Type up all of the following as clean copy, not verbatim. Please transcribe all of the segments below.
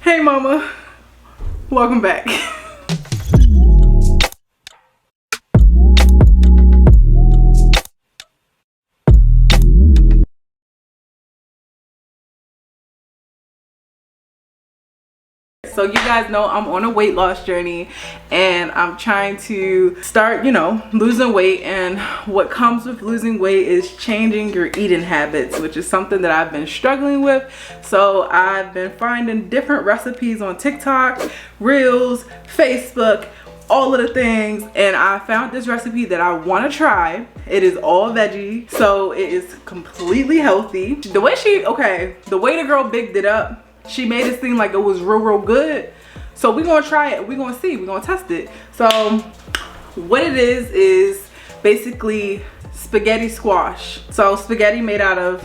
Hey mama, welcome back. So you guys know I'm on a weight loss journey and I'm trying to start, losing weight, and what comes with losing weight is changing your eating habits, which is something that I've been struggling with. So I've been finding different recipes on TikTok, Reels, Facebook, all of the things, and I found this recipe that I want to try. It is all veggie, so it is completely healthy. The way the girl bigged it up, she made it seem like it was real good. So we're gonna try it. We're gonna see. We're gonna test it. So what it is basically spaghetti squash. So spaghetti made out of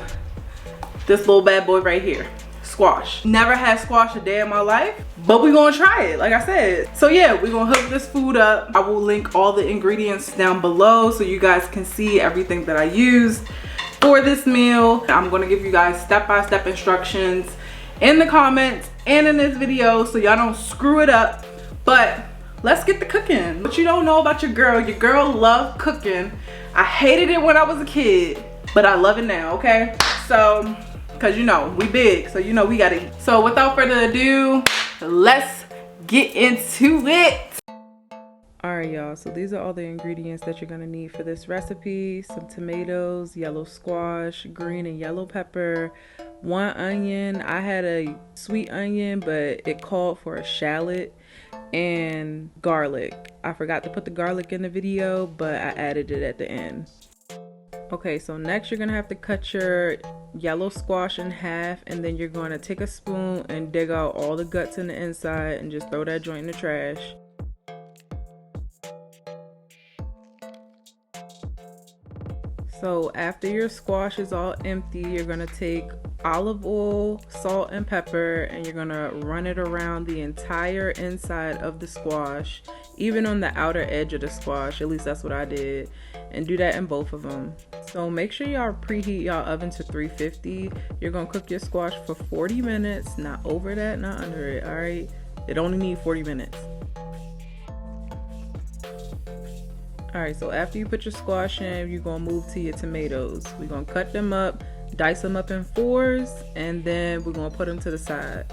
this little bad boy right here. Squash. Never had squash a day in my life, but we're gonna try it, like I said. So yeah, we're gonna hook this food up. I will link all the ingredients down below so you guys can see everything that I used for this meal. I'm gonna give you guys step-by-step instructions in the comments and in this video so y'all don't screw it up. But let's get the cooking. What you don't know about your girl loved cooking. I hated it when I was a kid, but I love it now, okay? So, cause we big, so we gotta eat. So without further ado, let's get into it. Alright y'all, so these are all the ingredients that you're gonna need for this recipe. Some tomatoes, yellow squash, green and yellow pepper, 1 onion. I had a sweet onion, but it called for a shallot, and garlic. I forgot to put the garlic in the video, but I added it at the end. Okay, so next you're gonna have to cut your yellow squash in half, and then you're gonna take a spoon and dig out all the guts in the inside and just throw that joint in the trash. So after your squash is all empty, you're gonna take olive oil, salt, and pepper, and you're gonna run it around the entire inside of the squash, even on the outer edge of the squash. At least that's what I did, and do that in both of them. So make sure y'all preheat y'all oven to 350. You're gonna cook your squash for 40 minutes, not over that, not under it. All right, it only needs 40 minutes. Alright, so after you put your squash in, you're going to move to your tomatoes. We're going to cut them up, dice them up in 4s, and then we're going to put them to the side.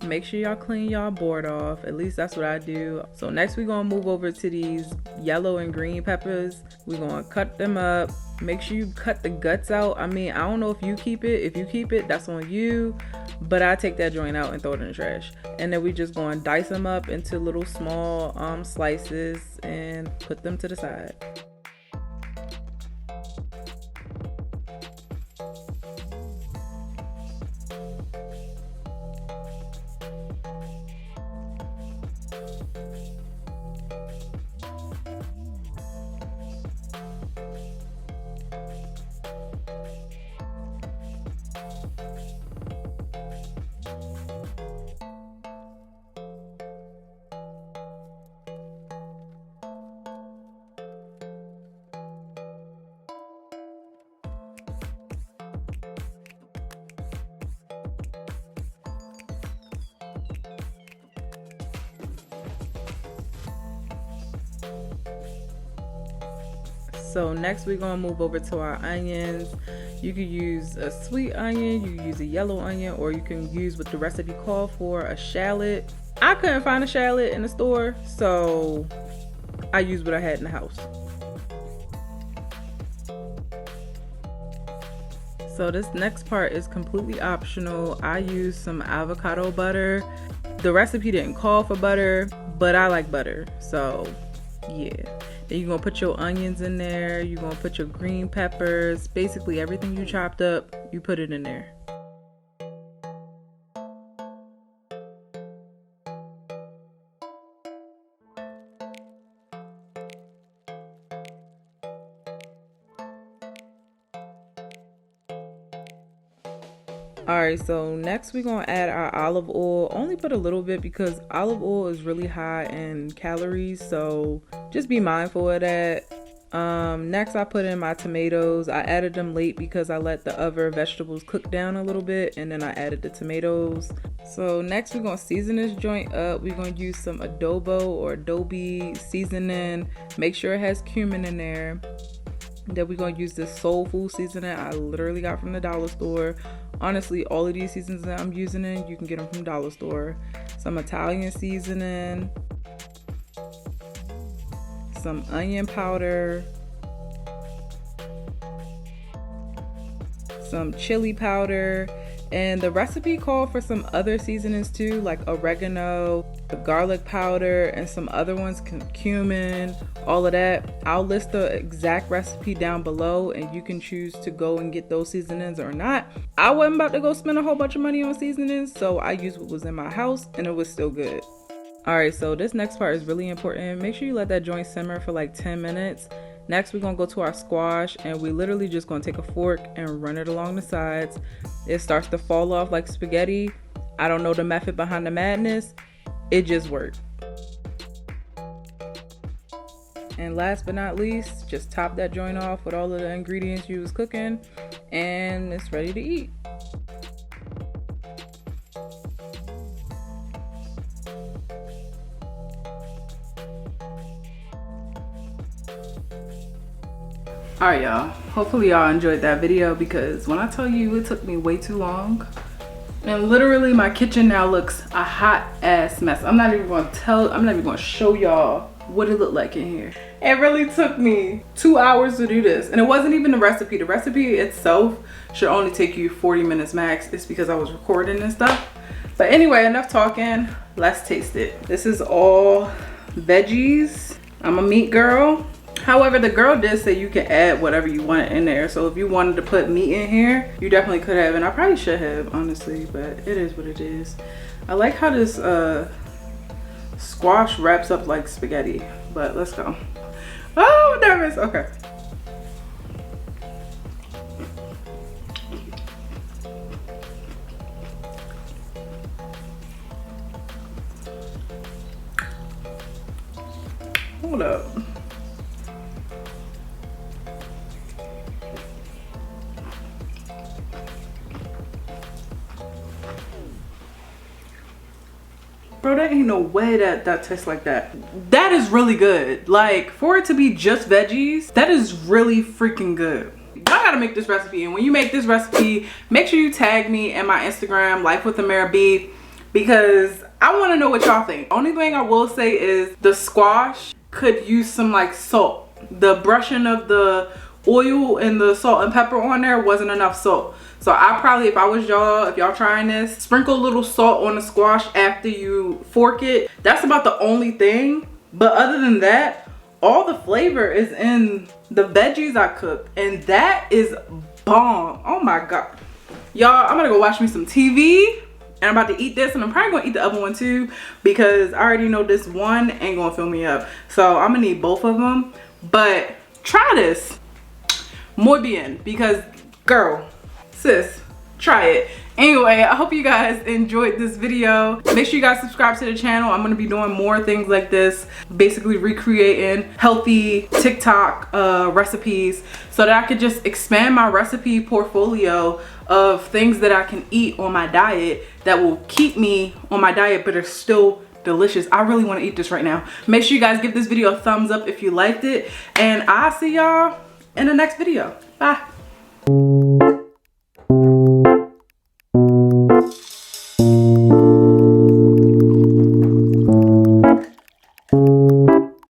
Make sure y'all clean y'all board off. At least that's what I do. So next we're gonna move over to these yellow and green peppers. We're gonna cut them up. Make sure you cut the guts out. I mean, I don't know if you keep it. If you keep it, that's on you. But I take that joint out and throw it in the trash. And then we just gonna dice them up into little small slices and put them to the side. So next we're gonna move over to our onions. You could use a sweet onion, you can use a yellow onion, or you can use what the recipe called for, a shallot. I couldn't find a shallot in the store, so I used what I had in the house. So this next part is completely optional. I use some avocado butter. The recipe didn't call for butter, but I like butter, so yeah. Then you're gonna put your onions in there, you're gonna put your green peppers, basically everything you chopped up, you put it in there. Alright, so next we're gonna add our olive oil. Only put a little bit because olive oil is really high in calories, so just be mindful of that. Next I put in my tomatoes. I added them late because I let the other vegetables cook down a little bit, and then I added the tomatoes. So next we're gonna season this joint up. We're gonna use some adobo or adobe seasoning. Make sure it has cumin in there. Then we're gonna use this soul food seasoning I literally got from the dollar store. Honestly, all of these seasonings that I'm using, you can get them from dollar store. Some Italian seasoning, some onion powder, some chili powder, and the recipe called for some other seasonings too, like oregano, garlic powder, and some other ones, cumin, all of that. I'll list the exact recipe down below, and you can choose to go and get those seasonings or not. I wasn't about to go spend a whole bunch of money on seasonings, so I used what was in my house, and it was still good. Alright, so this next part is really important. Make sure you let that joint simmer for like 10 minutes. Next, we're gonna go to our squash, and we literally just gonna take a fork and run it along the sides. It starts to fall off like spaghetti. I don't know the method behind the madness. It just worked. And last but not least, just top that joint off with all of the ingredients you was cooking, and it's ready to eat. Alright y'all, hopefully y'all enjoyed that video, because when I tell you it took me way too long, and literally my kitchen now looks a hot ass mess. I'm not even gonna show y'all what it looked like in here. It really took me 2 hours to do this, and it wasn't even the recipe. The recipe itself should only take you 40 minutes max. It's because I was recording and stuff. But anyway, enough talking, let's taste it. This is all veggies. I'm a meat girl. However, the girl did say you can add whatever you want in there. So if you wanted to put meat in here, you definitely could have. And I probably should have, honestly, but it is what it is. I like how this squash wraps up like spaghetti, but let's go. Oh, I'm nervous. Okay. Hold up. Bro, there ain't no way that tastes like that. That is really good. Like, for it to be just veggies, that is really freaking good. Y'all gotta make this recipe, and when you make this recipe, make sure you tag me in my Instagram, Life with Amara B, because I want to know what y'all think. Only thing I will say is the squash could use some like salt. The brushing of the oil and the salt and pepper on there wasn't enough salt. So I probably, if I was y'all, if y'all trying this, sprinkle a little salt on the squash after you fork it. That's about the only thing. But other than that, all the flavor is in the veggies I cooked, and that is bomb. Oh my god. Y'all, I'm gonna go watch me some TV, and I'm about to eat this, and I'm probably gonna eat the other one too, because I already know this one ain't gonna fill me up. So I'm gonna need both of them. But try this. Muy bien, because girl, sis, try it. Anyway, I hope you guys enjoyed this video. Make sure you guys subscribe to the channel. I'm gonna be doing more things like this, basically recreating healthy TikTok recipes, so that I could just expand my recipe portfolio of things that I can eat on my diet that will keep me on my diet but are still delicious. I really want to eat this right now. Make sure you guys give this video a thumbs up if you liked it, and I'll see y'all in the next video. Bye.